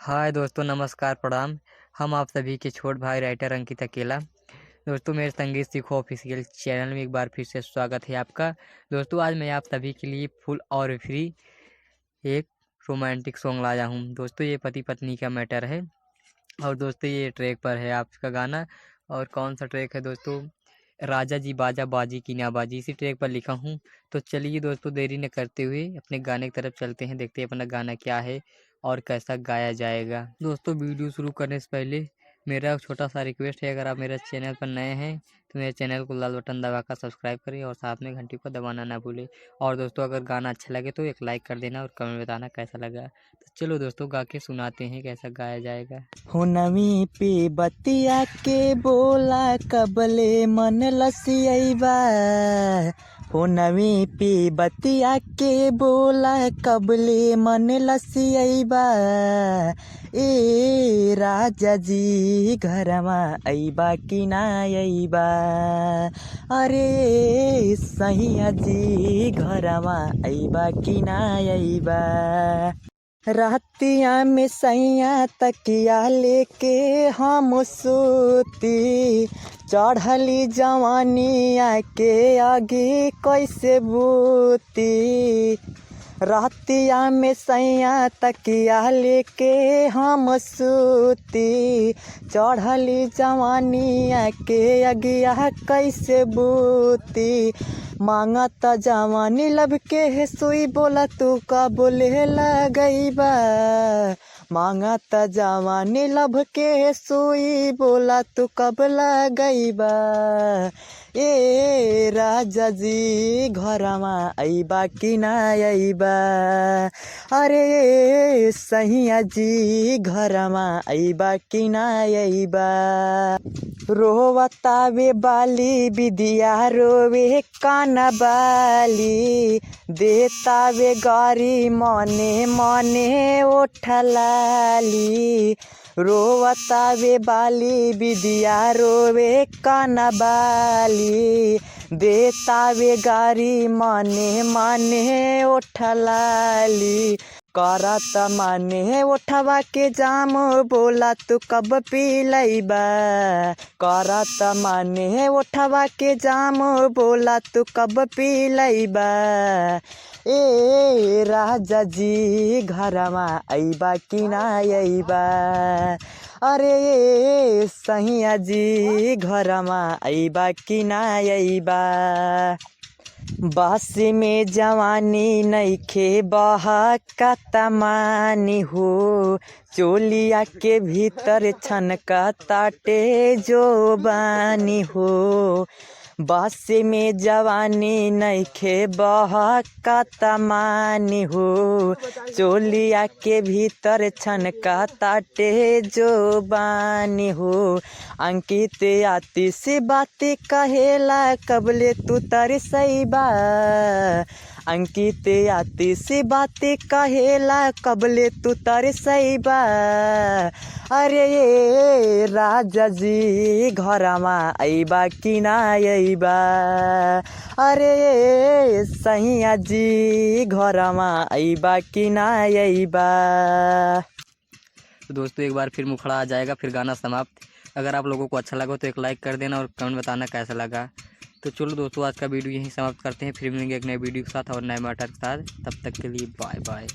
हाय दोस्तों, नमस्कार, प्रणाम। हम आप सभी के छोट भाई राइटर अंकित अकेला। दोस्तों, मेरे संगीत सीखो ऑफिशियल चैनल में एक बार फिर से स्वागत है आपका। दोस्तों, आज मैं आप सभी के लिए फुल और फ्री एक रोमांटिक सॉन्ग लाया हूँ। दोस्तों, ये पति पत्नी का मैटर है और दोस्तों ये ट्रैक पर है आपका गाना। और कौन सा ट्रैक है दोस्तों? राजा जी बाजा बाजी की ना बाजी, इसी ट्रैक पर लिखा हूँ। तो चलिए दोस्तों, देरी न करते हुए अपने गाने की तरफ चलते हैं, देखते हैं अपना गाना क्या है और कैसा गाया जाएगा। दोस्तों, वीडियो शुरू करने से पहले मेरा छोटा सा रिक्वेस्ट है, अगर आप मेरे चैनल पर नए हैं तो मेरे चैनल को लाल बटन दबाकर सब्सक्राइब करें और साथ में घंटी को दबाना ना भूलें। और दोस्तों, अगर गाना अच्छा लगे तो एक लाइक कर देना और कमेंट बताना कैसा लगा। तो चलो दोस्तों, गा के सुनाते हैं कैसा गाया जाएगा। हो नमी पे बतिया के बोला कबले मन लसियबा। हो नमी पे बतिया के बोला कबले मन लसियबा। ए राजा जी घरमा अइबा कि ना अइबा। अरे सैया जी घरमा अइबा कि ना अइबा। रातिया में सैया तकिया लेके हम सूती। चढ़ली जवानिया के आगे कैसे बूती। रातिया में सैया तकिया लेके हम सूती। चढ़ली जवानिया के अगिया कैसे बूती। मांगत जवानी लब के है सुई, बोला तू का बोले लगैबा। मांगत जवानी लब के है सुई, बोला तू कब लगैबा। ए राजा जी घरमा अइबा कि ना अइबा। अरे सैया जी घरमा अइबा कि ना अइबा। रोवतावे बाली विदिया रोवे काना बाली। देतावे गारी मने मने ओठलाली। रोवतावे बाली विदिया रोवे काना बाली। देतावे गारी मने मने ओठलाली। करत माने ओठवा के जाम, बोला तू कब पिलैबा। करत माने ओठवा के जाम, बोला तू कब पिलैबा। ए राजा जी घरमा अइबा कि ना अइबा। अरे सैया जी घरमा अइबा कि ना अइबा। बासी में जवानी नइखे बहका तमानी हो। चोलिया के भीतर छनका ताटे जो बानी हो। बासी में जवानी नइखे बहका तमानी हो। चोलिया के भीतर छनका ताटे जो बानी हो। अंकित आती से बातें कहेला कबले तू तरसैबा। अंकित आती से बातें कहेला कबले तू तरसैबा। अरे ये राजा जी घरमा अइबा कि ना अइबा। अरे ये सैया जी घरमा अइबा कि ना अइबा। तो दोस्तों, एक बार फिर मुखड़ा आ जाएगा, फिर गाना समाप्त। अगर आप लोगों को अच्छा लगा तो एक लाइक कर देना और कमेंट बताना कैसा लगा। तो चलो दोस्तों, आज का वीडियो यहीं समाप्त करते हैं, फिर मिलेंगे एक नए वीडियो के साथ और नए मैटर के साथ। तब तक के लिए बाय बाय।